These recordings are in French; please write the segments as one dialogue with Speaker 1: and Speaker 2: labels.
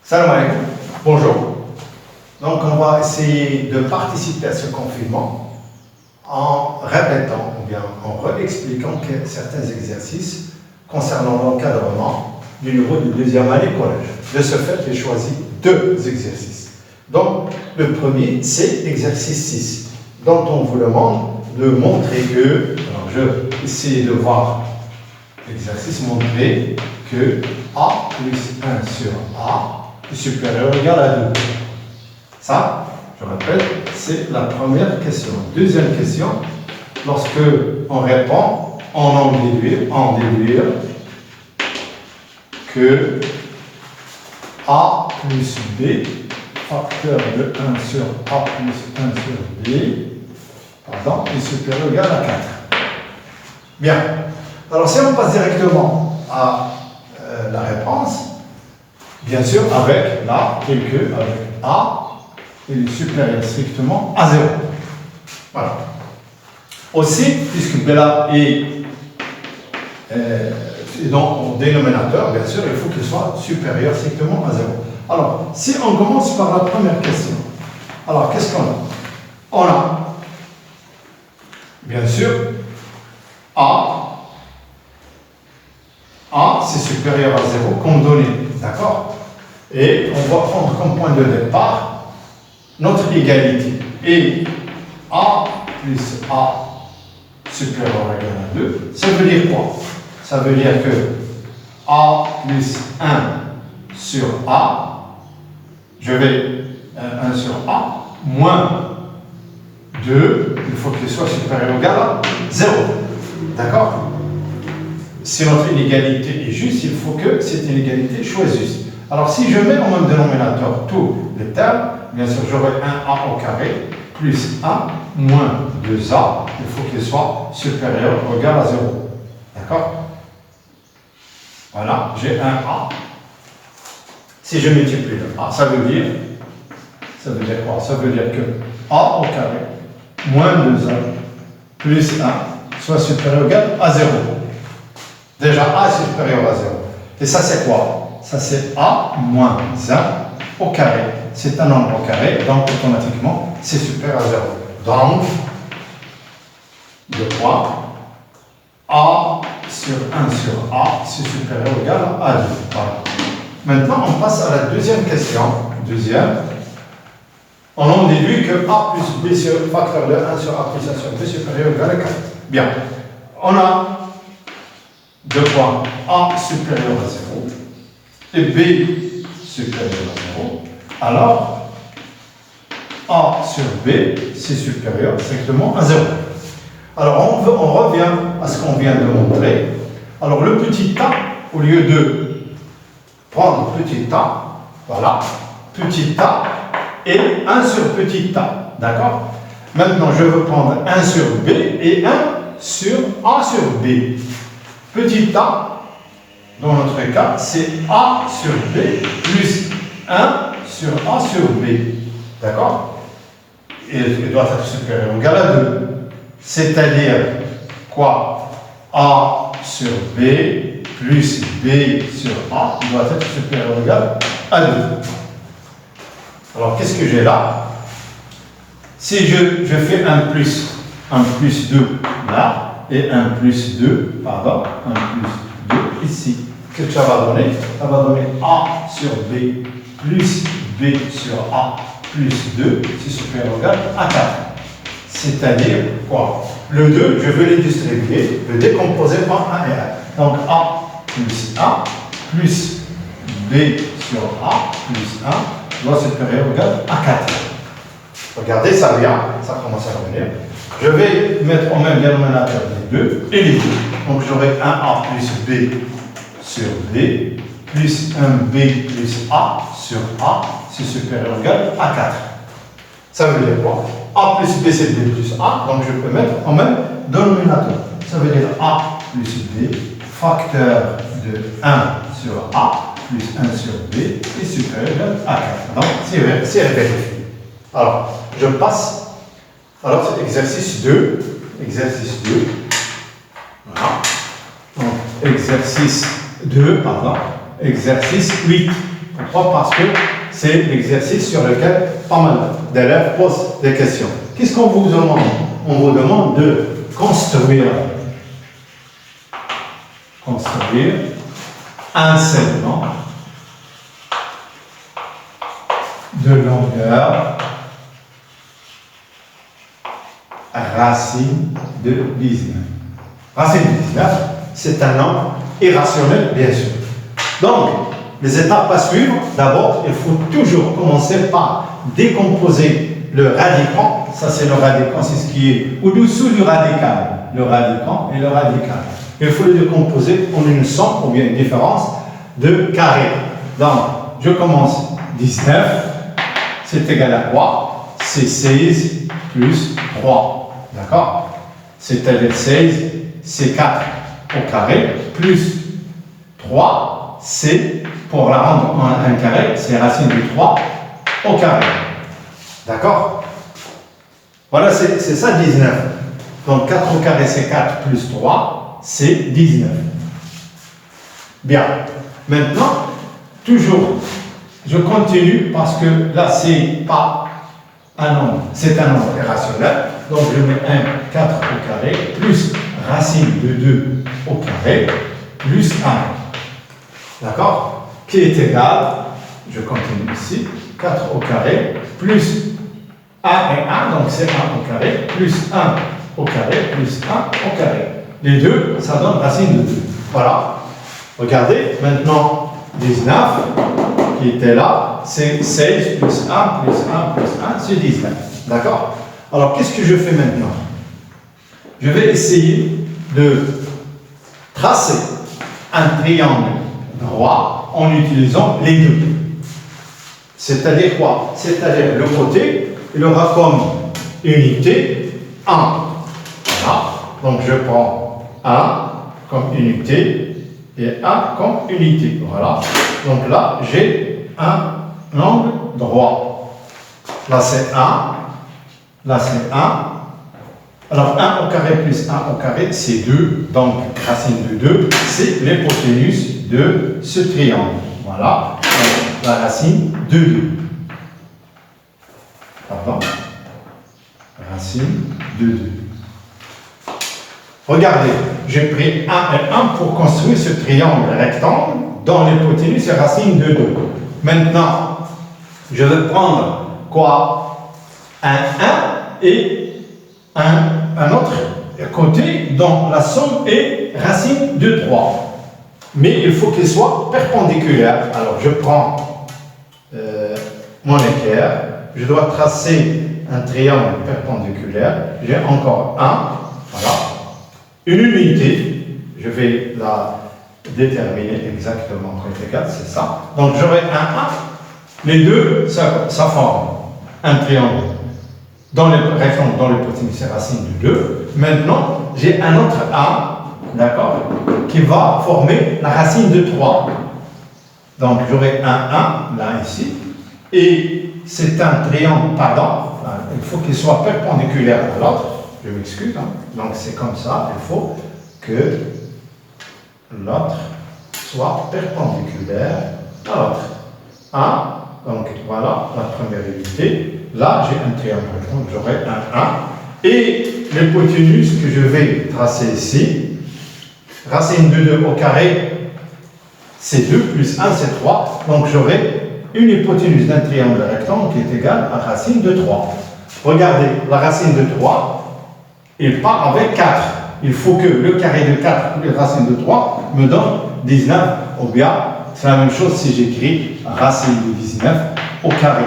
Speaker 1: Salam alaikum, bonjour. Donc on va essayer de participer à ce confinement en répétant ou bien en réexpliquant certains exercices concernant l'encadrement du niveau de deuxième année collège. De ce fait, j'ai choisi deux exercices. Donc le premier, c'est exercice 6, dont on vous demande de montrer que, alors je vais essayer de voir l'exercice, montrer que A plus 1 sur A est supérieur ou égal à 2. Ça, je rappelle, c'est la première question. Deuxième question, lorsque on répond, on en déduire que A plus B, facteur de 1 sur A plus 1 sur B, est supérieur ou égal à 4. Bien. Alors si on passe directement à la réponse, bien sûr avec là, avec A, il est supérieur strictement à 0. Voilà. Aussi, puisque B là est dans le dénominateur, bien sûr, il faut qu'il soit supérieur strictement à 0. Alors, si on commence par la première question, alors qu'est-ce qu'on a? On a, bien sûr, A c'est supérieur à 0 comme donné, d'accord? Et on va prendre comme point de départ notre égalité. Et A plus A supérieur ou égal à 2, ça veut dire quoi? Ça veut dire que A plus 1 sur A, je vais 1 sur A, moins 2, il faut qu'il soit supérieur ou égal à 0. D'accord? Si notre inégalité est juste, il faut que cette inégalité soit juste. Alors, si je mets au même dénominateur tous les termes, bien sûr, j'aurai 1A au carré plus 1 moins 2A. Il faut qu'il soit supérieur ou égal à 0. D'accord? Voilà, j'ai 1A. Si je multiplie le A, ça veut dire quoi? Ça veut dire que A au carré moins 2A plus 1 soit supérieur ou égal à 0. Déjà, A est supérieur à 0. Et ça, c'est quoi? Ça, c'est A moins 1 au carré. C'est un nombre au carré, donc automatiquement, c'est supérieur à 0. Donc, le point A sur 1 sur A, c'est supérieur ou égal à 2. Voilà. Maintenant, on passe à la deuxième question. On en déduit que A plus B sur facteur de 1 sur A plus 1 sur B supérieur ou égal à 4. Bien. On a deux points A supérieur à 0 et B supérieur à 0. Alors, A sur B, c'est supérieur strictement à 0. Alors, on revient à ce qu'on vient de montrer. Alors, le petit a, au lieu de prendre petit a, voilà, petit a et 1 sur petit a, d'accord? Maintenant, je veux prendre 1 sur B et 1 sur A sur B. Petit a, dans notre cas, c'est A sur B plus 1 sur A sur B. D'accord? Et il doit être supérieur ou égal à 2. C'est-à-dire quoi? A sur B plus B sur A doit être supérieur ou égal à 2. Alors, qu'est-ce que j'ai là? Si je fais un plus 2 là, et 1 plus 2, pardon, 1 plus 2 ici. Qu'est-ce que ça va donner? Ça va donner A sur B plus B sur A plus 2, c'est supérieur ou égal à 4. C'est-à-dire quoi? Le 2, je veux les distribuer, le décomposer par 1 et 1. Donc A plus A plus B sur A plus 1 doit supérieur ou égal à 4. Regardez, ça vient, ça commence à revenir. Je vais mettre au même dénominateur les 2 et les 2. Donc j'aurai 1A plus B sur B plus 1B plus A sur A, c'est supérieur ou égal à 4. Ça veut dire quoi? A plus B c'est B plus A, donc je peux mettre au même dénominateur. Ça veut dire A plus B, facteur de 1 sur A plus 1 sur B est supérieur ou égal à 4. Donc c'est vérifié. Alors, je passe. Alors, c'est exercice 2. Exercice 2. Voilà. Donc, exercice 2, pardon. Exercice 8. Pourquoi? Parce que c'est l'exercice sur lequel pas mal d'élèves posent des questions. Qu'est-ce qu'on vous demande? On vous demande de construire un segment de longueur racine de 19. Racine de 19, c'est un nombre irrationnel, bien sûr. Donc, les étapes à suivre, d'abord, il faut toujours commencer par décomposer le radicand. Ça, c'est le radicand, c'est ce qui est au-dessous du radical. Le radicand et le radical. Il faut le décomposer en une somme ou bien une différence de carré. Donc, je commence 19, c'est égal à quoi? C'est 16 plus 3. D'accord? C'est-à-dire 16, c'est 4 au carré, plus 3, c'est, pour la rendre en un carré, c'est racine de 3 au carré. D'accord? Voilà, c'est ça 19. Donc 4 au carré, c'est 4 plus 3, c'est 19. Bien. Maintenant, toujours, je continue parce que là, c'est pas un nombre, c'est un nombre irrationnel. Donc je mets 4 au carré, plus racine de 2 au carré, plus 1. D'accord? Qui est égal, je continue ici, 4 au carré, plus 1 et 1, donc c'est 1 au carré, plus 1 au carré, plus 1 au carré. Les deux, ça donne racine de 2. Voilà. Regardez, maintenant, 19, qui était là, c'est 16 plus 1, plus 1, plus 1, c'est 19. D'accord? Alors, qu'est-ce que je fais maintenant? Je vais essayer de tracer un triangle droit en utilisant les deux. C'est-à-dire quoi? C'est-à-dire le côté, il aura comme unité 1. Voilà. Donc, je prends 1 comme unité et 1 comme unité. Voilà. Donc là, j'ai un angle droit. Là, c'est 1. Là, c'est 1. Alors, 1 au carré plus 1 au carré, c'est 2. Donc, racine de 2, c'est l'hypoténuse de ce triangle. Voilà. Donc, la racine de 2. Pardon. Racine de 2. Regardez, j'ai pris 1 et 1 pour construire ce triangle rectangle dont l'hypoténuse est racine de 2. Maintenant, je vais prendre quoi? Un 1 et un autre côté dont la somme est racine de 3. Mais il faut qu'il soit perpendiculaire. Alors, je prends mon équerre, je dois tracer un triangle perpendiculaire. J'ai encore 1, voilà. Une unité, je vais la déterminer exactement entre égal, c'est ça. Donc j'aurai un 1, les deux, ça forme un triangle dans les rectangles, dans l'hypoténuse, c'est racine de 2. Maintenant, j'ai un autre 1, d'accord, qui va former la racine de 3. Donc j'aurai un 1, là, ici, et c'est un triangle, pardon, il faut qu'il soit perpendiculaire à l'autre. Je m'excuse, hein. Donc c'est comme ça, il faut que l'autre soit perpendiculaire à l'autre. 1, donc voilà la première unité. Là, j'ai un triangle, donc j'aurai un 1. Et l'hypoténuse que je vais tracer ici, racine de 2 au carré, c'est 2 plus 1, c'est 3. Donc j'aurai une hypoténuse d'un triangle rectangle qui est égale à racine de 3. Regardez, la racine de 3, il part avec 4. Il faut que le carré de 4 plus la racine de 3 me donne 19. Ou bien, c'est la même chose si j'écris racine de 19 au carré.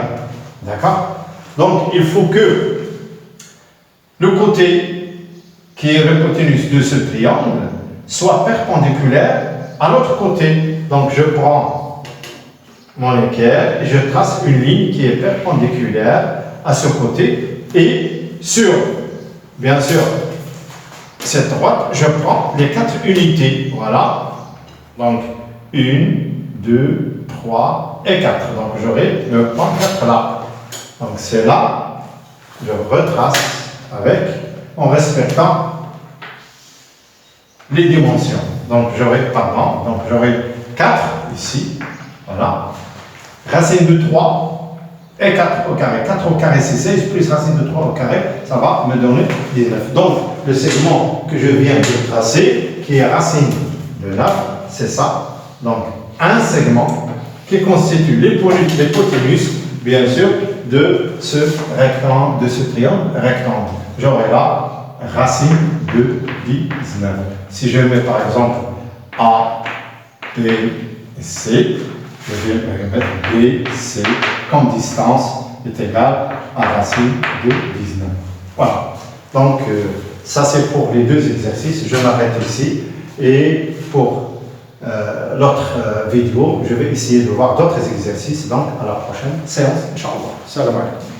Speaker 1: D'accord? Donc, il faut que le côté qui est l'hypoténuse de ce triangle soit perpendiculaire à l'autre côté. Donc, je prends mon équerre et je trace une ligne qui est perpendiculaire à ce côté et sur, bien sûr, cette droite, je prends les 4 unités. Voilà. Donc, 1, 2, 3 et 4. Donc, j'aurai le point 4 là. Donc, c'est là, je retrace avec, en respectant les dimensions. Donc, j'aurai 4 ici. Voilà. racine de 3 et 4 au carré. 4 au carré, c'est 16, plus racine de 3 au carré, ça va me donner 19. Donc, le segment que je viens de tracer, qui est racine de 9, c'est ça. Donc, un segment qui constitue l'hypoténuse, bien sûr, de ce rectangle, de ce triangle rectangle. J'aurai là racine de 19. Si je mets par exemple A, B et C, je vais mettre B, C comme distance est égale à racine de 19. Voilà. Donc, ça c'est pour les deux exercices. Je m'arrête ici. Et pour l'autre vidéo, je vais essayer de voir d'autres exercices. Donc, à la prochaine séance. Inch'Allah. Salam alaikum.